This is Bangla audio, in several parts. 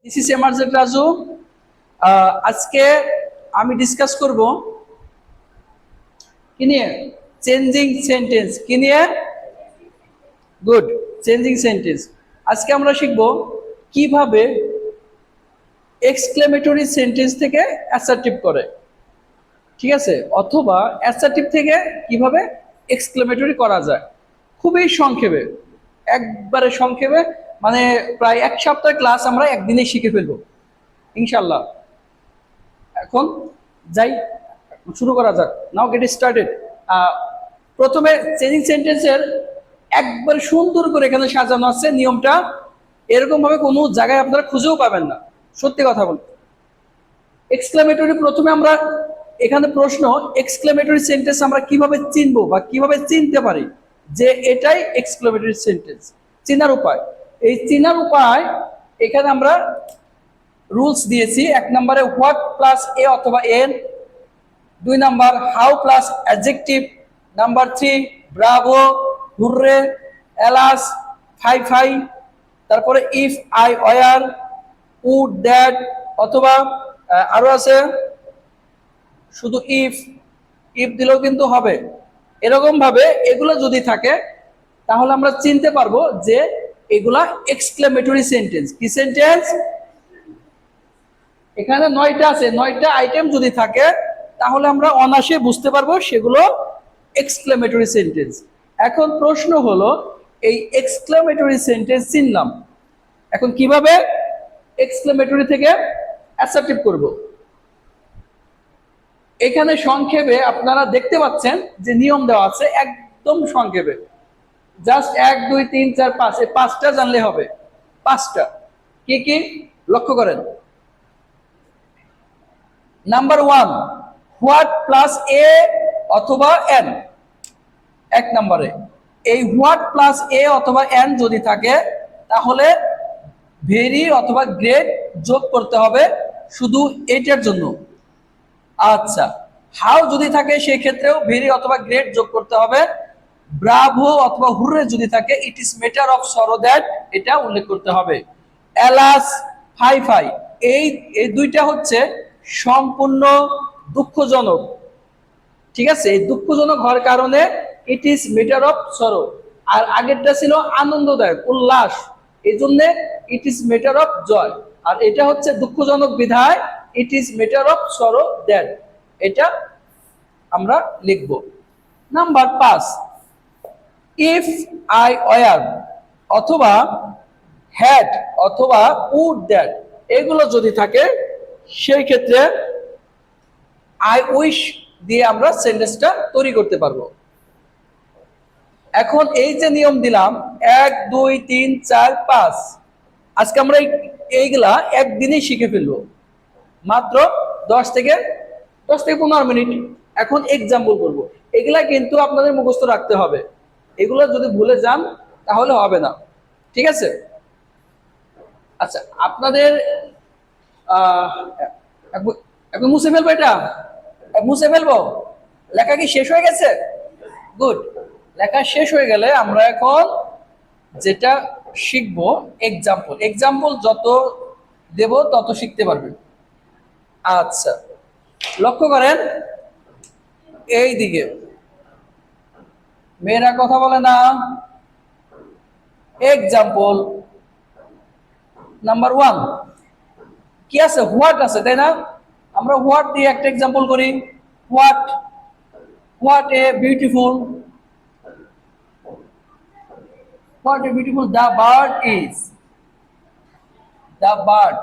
This is এমার্জেন্ট Raju. আজকে আমি ডিসকাস করব কি নিয়ে? Changing sentence. কি নিয়ে? Good, changing sentence. আজকে আমরা শিখব কিভাবে এক্সক্লেমেটরি সেন্টেন্স থেকে অ্যাসার্টিভ করে, ঠিক আছে, অথবা অ্যাসার্টিভ থেকে কিভাবে এক্সক্লেমেটরি করা যায়। খুবই সংক্ষেপে, একবারে সংক্ষেপে, মানে প্রায় এক সপ্তাহ ক্লাস আমরা একদিনে শিখে ফেলবো ইনশাল্লাহ। এখন যাই, শুরু করা যাক। নাও গেট স্টার্টেড। প্রথমে চেঞ্জিং সেন্টেন্সের একবার সুন্দর করে এখানে সাজানো আছে নিয়মটা। এরকম ভাবে কোনো জায়গায় আপনারা খুঁজেও পাবেন না, সত্যি কথা বলতে। এক্সক্লেমেটরি প্রথমে আমরা এখানে প্রশ্ন, এক্সক্লেমেটরি সেন্টেন্স আমরা কিভাবে চিনবো বা কিভাবে চিনতে পারি যে এটাই এক্সক্লেমেটরি সেন্টেন্স? চিনার উপায়, এই চিনার উপায় এখানে আমরা রুলস দিয়েছি। এক নম্বরে হোয়াট প্লাস এ অথবা এন, দুই number how plus adjective, number 3 bravo, hurray, alas, fie fie, তারপরে if I were, would that, অথবা আরো আছে শুধু ইফ, ইফ দিলেও কিন্তু হবে। এরকম ভাবে এগুলো যদি থাকে তাহলে আমরা চিনতে পারবো যে এগুলা এক্সক্লেমেটরি সেন্টেন্স। কি সেন্টেন্স? এখানে 9টা আছে, 9টা আইটেম যদি থাকে তাহলে আমরা অনায়াসে বুঝতে পারবো সেগুলো এক্সক্লেমেটরি সেন্টেন্স। এখন প্রশ্ন হলো, এই এক্সক্লেমেটরি সেন্টেন্স চিনলাম, এখন কিভাবে এক্সক্লেমেটরি থেকে অ্যাসার্টিভ করব? এখানে সংক্ষেপে আপনারা দেখতে পাচ্ছেন যে নিয়ম দেওয়া আছে, একদম সংক্ষেপে, জাস্ট 1 2 3 4 5, এই 5টা জানলে হবে। 5টা কি কি লক্ষ্য করেন। নাম্বার 1, হোয়াট প্লাস এ অথবা এন। এক নম্বরে এই হোয়াট প্লাস এ অথবা এন যদি থাকে তাহলে ভেরি অথবা গ্রেট যোগ করতে হবে শুধু এটার জন্য। আচ্ছা, হাউ যদি থাকে সেই ক্ষেত্রেও ভেরি অথবা গ্রেট যোগ করতে হবে। ব্রাভো অথবা হুররে যদি থাকে ইট is matter of sorrow that, এটা উল্লেখ করতে হবে। এলাস, ফাই ফাই, এই এই দুইটা হচ্ছে সম্পূর্ণ দুঃখজনক, ঠিক আছে। এই দুঃখজনক হওয়ার কারণে ইট ইজ ম্যাটার অফ সরো, আর আগেরটা ছিল আনন্দদায়ক, উল্লাস, এই জন্য it is matter of joy. আর এটা হচ্ছে দুঃখজনক বিধায় it is matter of sorrow that, এটা আমরা লিখব। নাম্বার 5, ইফ আই ওয়ার অথবা হ্যাড অথবা উড দ্যাট, এগুলো যদি থাকে সেই ক্ষেত্রে আই উইশ দিয়ে আমরা সেন্টেন্সটা তৈরি করতে পারবো। এখন এই যে নিয়ম দিলাম 1 2 3 4 5, আজকে আমরা এইগুলা একদিনেই শিখে ফেলবো, মাত্র 10 থেকে 15 মিনিট। এখন এক্সাম্পল করব, এগুলা কিন্তু আপনাদের মুখস্থ রাখতে হবে, এগুলো যদি ভুলে যান তাহলে হবে না, ঠিক আছে। আচ্ছা, আপনাদের এখন মুছে ফেলবো, এটা মুছে ফেলবো। লেখা কি শেষ হয়ে গেছে? গুড। লেখা শেষ হয়ে গেলে আমরা এখন যেটা শিখবো এক্সাম্পল। এক্সাম্পল যত দেব তত শিখতে পারবেন। আচ্ছা, লক্ষ্য করেন এই দিকে, মেয়েরা কথা বলে না। এক্সাম্পল নাম্বার 1 কি আছে? হোয়াট আছে, তাই না? আমরা হোয়াট দিয়ে একটা এক্সাম্পল করি। What, what a beautiful, what a beautiful the bird is, the bird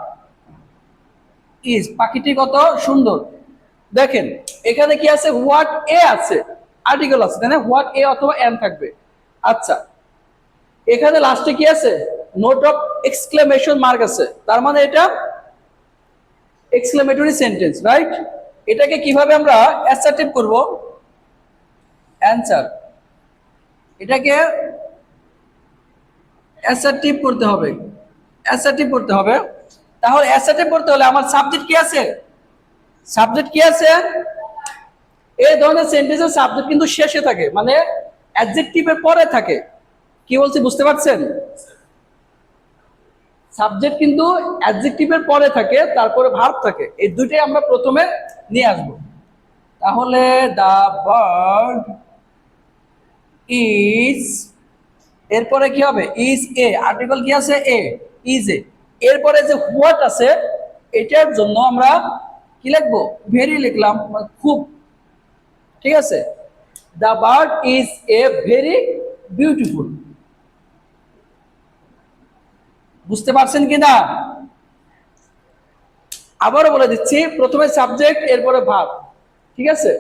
is, পাখিটি কত সুন্দর। দেখেন এখানে কি আছে? হোয়াট এ আছে, আর্টিকেল আছে, তাই না? হোয়াট এ অথবা এন থাকবে। আচ্ছা, এখানে লাস্টে কি আছে? নোট অফ এক্সক্লেমেশন মার্ক আছে, তার মানে এটা এক্সক্লেমেটরি সেন্টেন্স, রাইট? এটাকে কিভাবে আমরা অ্যাসার্টিভ করব? অ্যানসার, এটাকে অ্যাসার্টিভ করতে হবে, অ্যাসার্টিভ করতে হবে। তাহলে অ্যাসার্টিভ করতে হলে আমার সাবজেক্ট কি আছে? সাবজেক্ট কি আছে? এই ধরনের সেন্টেন্সের সাবজেক্ট কিন্তু শেষে থাকে, মানে অ্যাডজেক্টিভের পরে থাকে। কি বলছি বুঝতে পারছেন? সাবজেক্ট কিন্তু অ্যাডজেক্টিভের পরে থাকে, তারপরে ভার্ব থাকে, এই দুইটাই আমরা প্রথমে নিয়ে আসব। তাহলে দা বার্ড ইজ, এরপরে কি হবে? ইজ এ, আর্টিকেল কি আছে? এ, ইজ এ। এরপরে যে হোয়াট আছে, এটার জন্য আমরা কি লিখবো? ভেরি লিখলাম, মানে খুব। ঠিক আছে, the bird is a very beautiful. বুঝতে পারছেন কিনা? আবারও বলে দিচ্ছি, প্রথমে সাবজেক্ট, এরপরে ভার্ব। ঠিক আছে,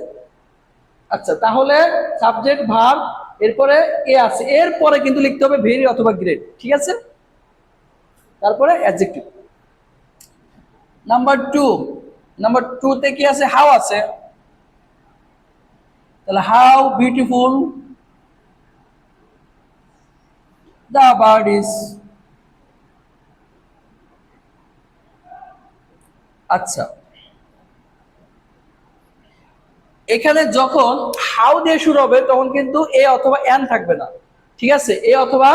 আচ্ছা, তাহলে সাবজেক্ট ভার্ব, এরপরে এ আছে, এরপরে কিন্তু লিখতে হবে ভেরি অথবা গ্রেট। ঠিক আছে, তারপরে অ্যাডজেক্টিভ। নাম্বার টু তে কি আছে? হাউ আছে। তাহলে how beautiful the bird is. আচ্ছা, এখানে যখন হাউ দিয়ে শুরু হবে তখন কিন্তু এ অথবা এন থাকবে না। ঠিক আছে, এ অথবা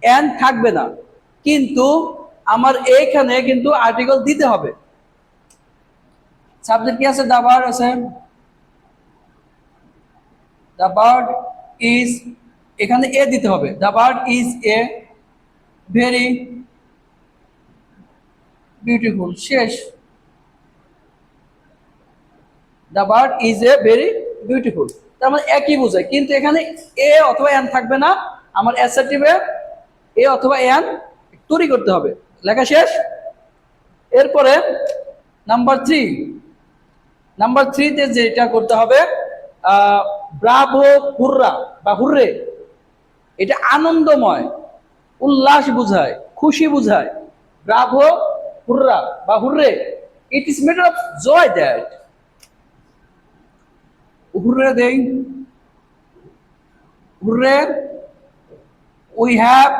এন থাকবে না, কিন্তু আমার এখানে কিন্তু আর্টিকেল দিতে হবে। সাবজেক্ট কি আছে? দা বার্ড আছে। দা বার্ড ইজ, এখানে এ দিতে হবে। The bird is a very beautiful, শেষ। The bird is a very beautiful, তার মানে একই বোঝায়, কিন্তু এখানে এ অথবা এন থাকবে না। আমার অ্যাসার্টিভে এ অথবা এন তৈরি করতে হবে। লেখা শেষ। এরপরে নাম্বার থ্রিতে যেটা করতে হবে, ব্রাভো, হুররা বা হুররে, এটা আনন্দময়, উল্লাস বুঝায়, খুশি বুঝায়। ব্রাভো, হুররা বা hurray, it is matter of joy that, hurray দেই, hurray we have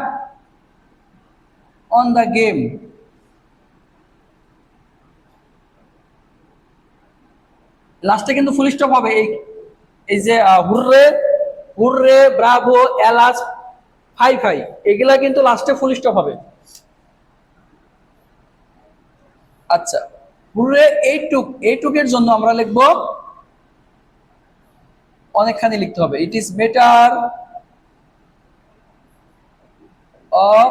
won the game. লাস্টে কিন্তু ফুল স্টপ হবে। এই যে hurray, hurray, bravo, alas, fie fie, এগুলা কিন্তু লাস্টে ফুল স্টপ হবে। আচ্ছা, হুররে এইটুকের জন্য আমরা লিখবো, অনেকখানি লিখতে হবে। It is matter of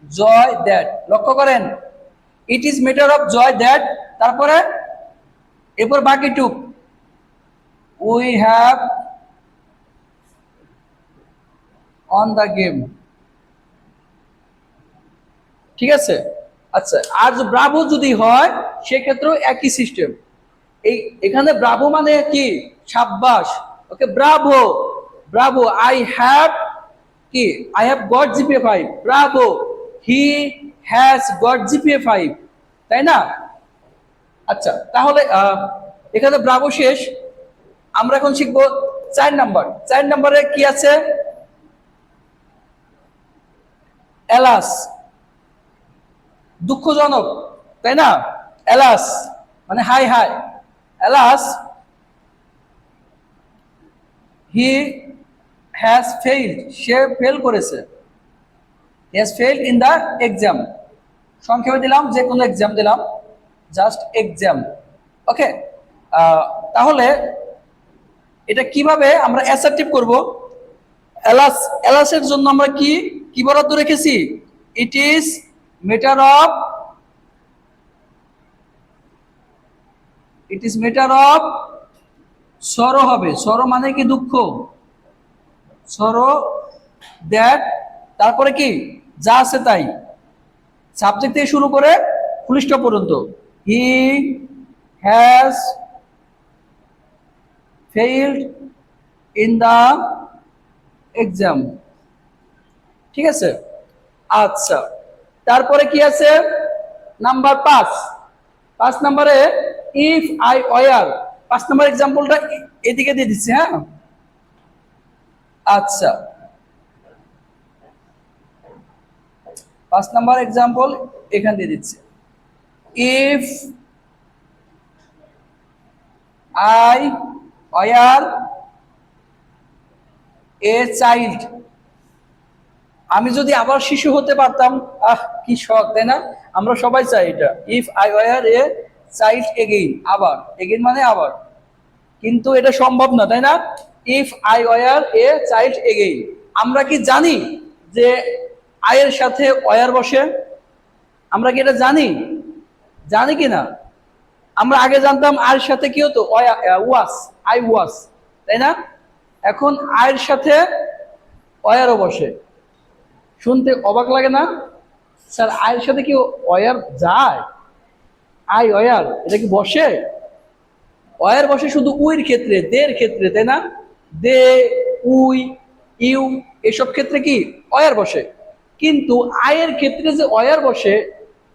joy that. লক্ষ্য করেন, it is matter of joy that, তারপরে এরপর বাকি টুক, we have won the game. ঠিক আছে, আচ্ছা, আর ব্রাভো যদি হয় সেক্ষেত্রেও একই সিস্টেম। এই এখানে ব্রাভো মানে কি? সাব্বাস। ওকে, ব্রাভো, ব্রাভো, আই হ্যাভ কি? I have got GPA 5। Bravo, he has got GPA 5। তাই না? আচ্ছা, তাহলে এখানে ব্রাভো শেষ। আমরা এখন শিখবো 4 নাম্বার। 4 নাম্বারে কি আছে? এলাস, দুঃখজনক, তাই না? এলাস মানে হাই হাই। এলাস, হি হ্যাজ ফেইল্ড, সে ফেল করেছে। He has failed in the exam. সংক্ষেপে দিলাম, যে কোনো এক্সাম দিলাম, জাস্ট এক্সাম। ওকে, তাহলে এটা কিভাবে আমরা অ্যাসার্টিভ করব? এলাস, এলাসের জন্য আমরা কি কি বরাদ্দ রেখেছি? ইট is matter of, it is matter of সরো হবে। সরো মানে কি? দুঃখ। সরো দ্যাট, তারপরে কি যা আছে তাই, সাবজেক্ট থেকে শুরু করে ফুল স্টপ পর্যন্ত। He has failed in the exam. ঠিক আছে, আচ্ছা, তারপরে কি আছে? নাম্বার 5। 5 নাম্বারে ইফ আই ওয়ার, 5 নাম্বার এক্সাম্পলটা এদিকে দিয়ে দিচ্ছি। হ্যাঁ, আচ্ছা, 5 নাম্বার এক্সাম্পল এখান দিয়ে দিচ্ছি। If I war a child, আমি যদি আবার শিশু হতে পারতাম, কি শখ, তাই না? আমরা সবাই চাই এটা। If I war a child again, আবার, এগেইন মানে আবার, কিন্তু এটা সম্ভব না, তাই না? If I war a child again, আমরা কি জানি যে আয়ের সাথে ওয়ার বসে? আমরা কি এটা জানি? জানি কি না? আমরা আগে জানতাম আয়ের সাথে কি হতো, ওয়াস, আই ওয়াস, তাই না? এখন আয়ের সাথে ওয়ারও বসে। শুনতে অবাক লাগে না? স্যার, আয়ের সাথে কি ওয়ার যায়? আই ওয়ার, এটা কি বসে? ওয়ার বসে শুধু উইর ক্ষেত্রে, দের ক্ষেত্রে, তাই না? দে, উই, ইউ, এসব ক্ষেত্রে কি ওয়ার বসে। কিন্তু আয়ের ক্ষেত্রে যে ওয়ার বসে,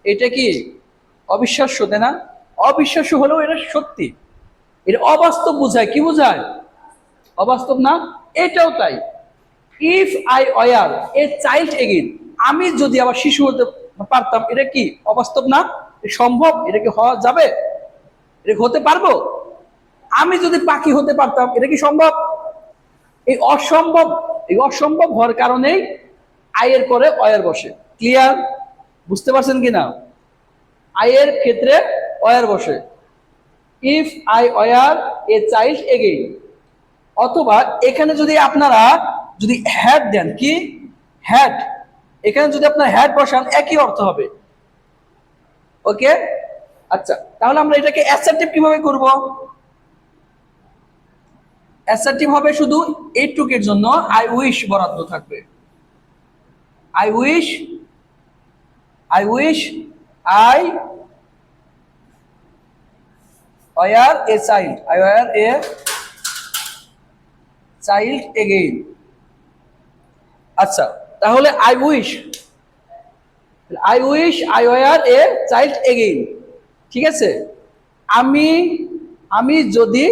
এটা কি অবিশ্বাস্য, তাই না? অবিশ্বাস্য হলেও এটা সত্যি। এটা অবাস্তব বোঝায়, কি বোঝায়? অবাস্তব না? এটাও তাই। If I war a child again, আমি যদি আবার শিশু হতে পারতাম, এটা কি অবাস্তব না? সম্ভব? এটা কি হওয়া যাবে? এটা হতে পারবো? আমি যদি পাখি হতে পারতাম, এটা কি সম্ভব? এই অসম্ভব, এই অসম্ভব হওয়ার কারণেই আয়ের পরে অয়ের বসে। ক্লিয়ার? বুঝতে পারছেন কিনা? আয়ের ক্ষেত্রে অয়ের বসে। If I war a child again, অথবা এখানে যদি আপনারা যদি হ্যাড দেন, কি হ্যাড, এখানে যদি আপনার হ্যাড বসান, একই অর্থ হবে। ওকে, আচ্ছা, তাহলে আমরা এটাকে অ্যাসার্টিভ কিভাবে করব? অ্যাসার্টিভ হবে শুধু এইটুকের জন্য আই উইশ বরাদ্দ থাকবে। I wish, I wish I were a child, I were a child again. আচ্ছা, তাহলে I wish, I wish I were a child again, ঠিক আছে? আমি আমি যদি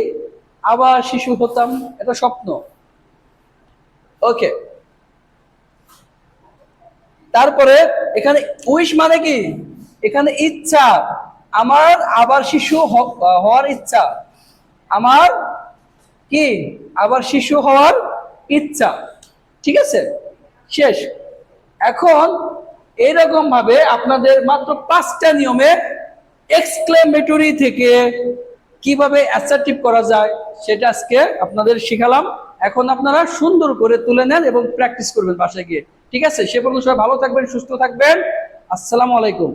আবার শিশু হতাম, এটা স্বপ্ন। ওকে, তারপরে এখানে উইশ মানে কি? এখানে ইচ্ছা, আমার আবার শিশু হওয়ার ইচ্ছা, আমার কি আবার শিশু হওয়ার ইচ্ছা, ঠিক আছে? শেষ। এখন এইরকম ভাবে আপনাদের মাত্র 5টা নিয়মে এক্সক্লেমেটরি থেকে কিভাবে অ্যাসার্টিভ করা যায় সেটা আজকে আপনাদের শিখালাম। এখন আপনারা সুন্দর করে তুলে নেন এবং প্র্যাকটিস করবেন বাসায় গিয়ে, ঠিক আছে? সে পর্যন্ত সবাই ভালো থাকবেন, সুস্থ থাকবেন। আসসালামু আলাইকুম।